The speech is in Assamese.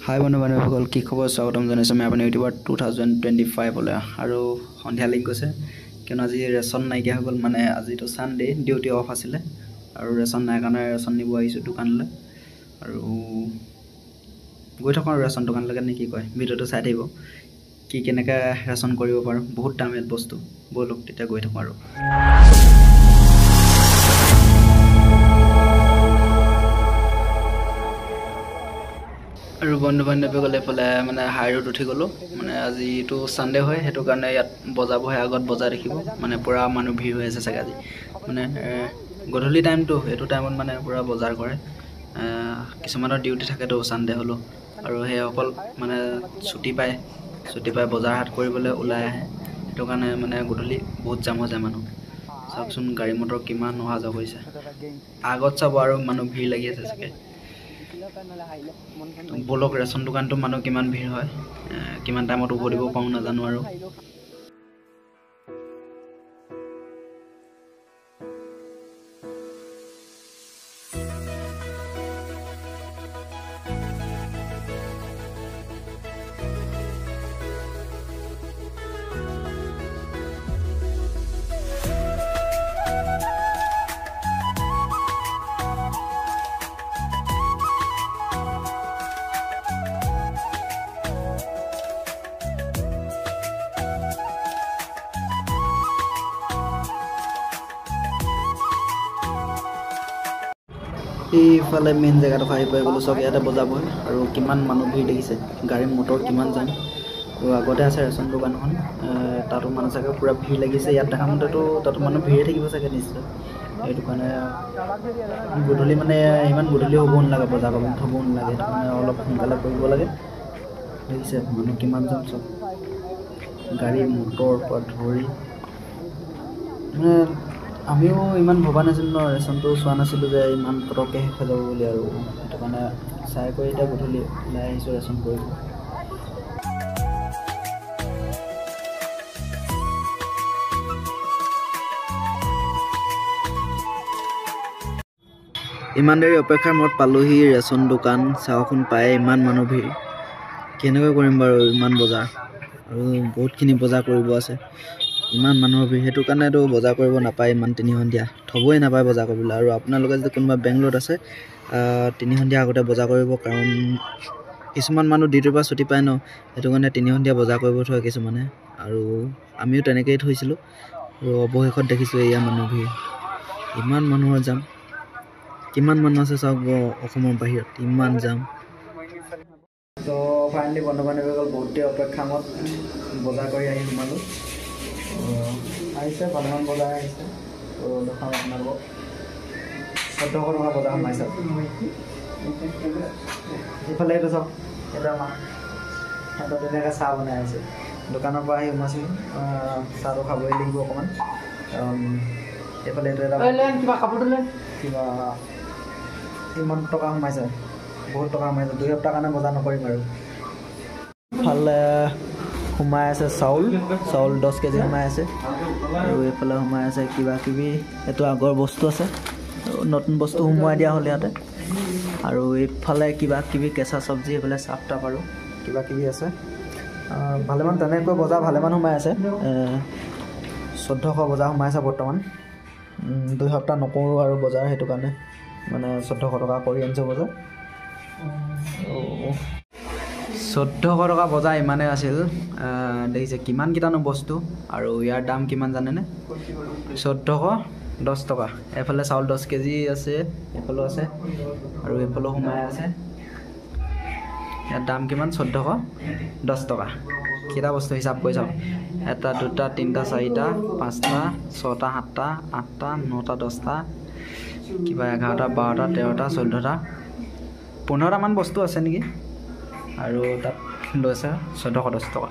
হাই বন্ধু বান্ধৱীসকল, কি খবৰ? স্বাগতম জনাইছোঁ মই আপোনাৰ ইউটিউবত 2025লৈ। আৰু সন্ধিয়া লিংক গৈছে কিয়নো আজি ৰেচন নাইকিয়া হৈ গ'ল। মানে আজিতো ছানডে, ডিউটি অফ আছিলে আৰু ৰেচন নাই কাৰণে ৰেচন নিব আহিছোঁ দোকানলৈ। আৰু গৈ থাকোঁ আৰু ৰেচন দোকানলৈকে নে কি কয়, ভিডিঅ'টো চাই থাকিব কি কেনেকৈ ৰেচন কৰিব পাৰোঁ। বহুত দাম ইয়াত বস্তু, ব'লক তেতিয়া গৈ থাকোঁ আৰু। আৰু বন্ধু বান্ধৱীসকলে এইফালে মানে হাই ৰোড উঠি গ'লোঁ। মানে আজিতো ছানডে হয়, সেইটো কাৰণে ইয়াত বজাৰ বহে। আগত বজাৰ দেখিব, মানে পূৰা মানুহ ভিৰ হৈ আছে চাগে আজি। মানে গধূলি টাইমটো, এইটো টাইমত মানে পূৰা বজাৰ কৰে। কিছুমানৰ ডিউটি থাকেতো ছানডে হ'লেও, আৰু সেইসকল মানে ছুটি পায় বজাৰ হাট কৰিবলৈ ওলাই আহে। সেইটো কাৰণে মানে গধূলি বহুত জাম হৈ যায় মানুহ। চাওকচোন গাড়ী মটৰ কিমান অহা যোৱা কৰিছে। আগত চাব আৰু মানুহ ভিৰ লাগি আছে চাগে। বলক ৰেচন দোকানটো মানুহ কিমান ভিৰ হয়, কিমান টাইমত উভতিব পাৰোঁ নাজানো আৰু। এইফালে মেইন জেগাডোখৰ আহি পাই গ'লোঁ। চব ইয়াতে বজাৰ বহে আৰু কিমান মানুহ ভিৰ দেখিছে, গাড়ী মটৰ কিমান যাম। আৰু আগতে আছে ৰেচন দোকানখন, তাতো মানুহ চাগে পূৰা ভিৰ লাগিছে। ইয়াত দেখা মতেতো তাতো মানুহ ভিৰে থাকিব চাগে নিশ্চয়। সেইটো কাৰণে গধূলি মানে ইমান গধূলি হ'ব নালাগে, বজাৰ কৰিব থ'ব নালাগে। সেইটো কাৰণে অলপ সোনকালে কৰিব লাগে। দেখিছে মানুহ কিমান যাম, চব গাড়ী মটৰৰ পৰা ধৰি। মানে আমিও ইমান ভবা নাছিলোঁ ন, ৰেচনটো চোৱা নাছিলোঁ যে ইমান পটককৈ শেষ হৈ যাব বুলি। আৰু সেইটো কাৰণে চাই কৰি এতিয়া গধূলি ওলাই আহিছোঁ ৰেচন কৰিব। ইমান দেৰি অপেক্ষাৰ মূৰত পালোহি ৰেচন দোকান। চাওকচোন পায়ে ইমান মানুহ ভিৰ, কেনেকৈ কৰিম বাৰু ইমান বজাৰ। আৰু বহুতখিনি বজাৰ কৰিব আছে, ইমান মানুহৰ ভিৰ। সেইটো কাৰণেতো বজাৰ কৰিব নাপায় ইমান তিনি সন্ধিয়া, থ'বই নাপায় বজাৰ কৰিবলৈ। আৰু আপোনালোকে যদি কোনোবা বেংগলোৰত আছে, তিনি সন্ধিয়া আগতে বজাৰ কৰিব, কাৰণ কিছুমান মানুহ ডিউটিৰ পৰা ছুটি পায় ন, সেইটো কাৰণে তিনি সন্ধিয়া বজাৰ কৰিব থয় কিছুমানে। আৰু আমিও তেনেকৈয়ে থৈছিলোঁ। আৰু অৱশেষত দেখিছোঁ এয়া মানুহ ভিৰ, ইমান মানুহৰ যাম। কিমান মানুহ আছে চাওক, অসমৰ বাহিৰত ইমান যাম। তো ফাইনেলি বন্ধু বান্ধৱীসকল বহুত দেৰি অপেক্ষা মত বজাৰ কৰি আহি সোমালোঁ। আহিছে ভালেমান বজাৰ আহিছে। তো দেখাওঁ আপোনালোকক 1400 টকা বজাৰ সোমাইছে। ইফালে এইটো চাওক, এটা সিহঁতৰ তেনেকৈ চাহ বনাই আছে। দোকানৰ পৰা আহি সোমাইছোঁ, চাহটো খাবই লাগিব অকণমান, কাৰণ এইফালে এইটো এটা কিবা কাপোৰটো লৈ কিবা ইমান টকা সোমাইছে, বহুত টকা সোমাইছে। 2 সপ্তাহ কাৰণে বজাৰ নকৰিম আৰু। ইফালে সোমাই আছে চাউল 10 কেজি সোমাই আছে। আৰু এইফালে সোমাই আছে কিবা কিবি, এইটো আগৰ বস্তু আছে, নতুন বস্তু সোমোৱাই দিয়া হ'ল ইয়াতে। আৰু এইফালে কিবা কিবি কেঁচা চব্জি, এইফালে চাফ তাপ আৰু কিবা কিবি আছে। ভালেমান তেনেকৈ বজাৰ ভালেমান সোমাই আছে। 1400 বজাৰ সোমাইছে বৰ্তমান। 2 সপ্তাহ নকৰোঁ আৰু বজাৰ, সেইটো কাৰণে মানে 1400 টকা কৰি আনিছোঁ বজাৰ। 1400 টকা বজাৰ ইমানেই আছিল। দেখিছে কিমানকেইটানো বস্তু। আৰু ইয়াৰ দাম কিমান জানেনে? 1410 টকা। এফালে চাউল 10 কেজি আছে, এইফালেও আছে আৰু এইফালেও সোমাই আছে। ইয়াৰ দাম কিমান? 1410 টকা। কেইটা বস্তু হিচাপ কৰি চাওক, 1 2 3 4 5 6 7 8 9 10 কিবা 11 12 13 14 15টামান বস্তু আছে নেকি। আৰু তাত লৈছে 1410 টকা।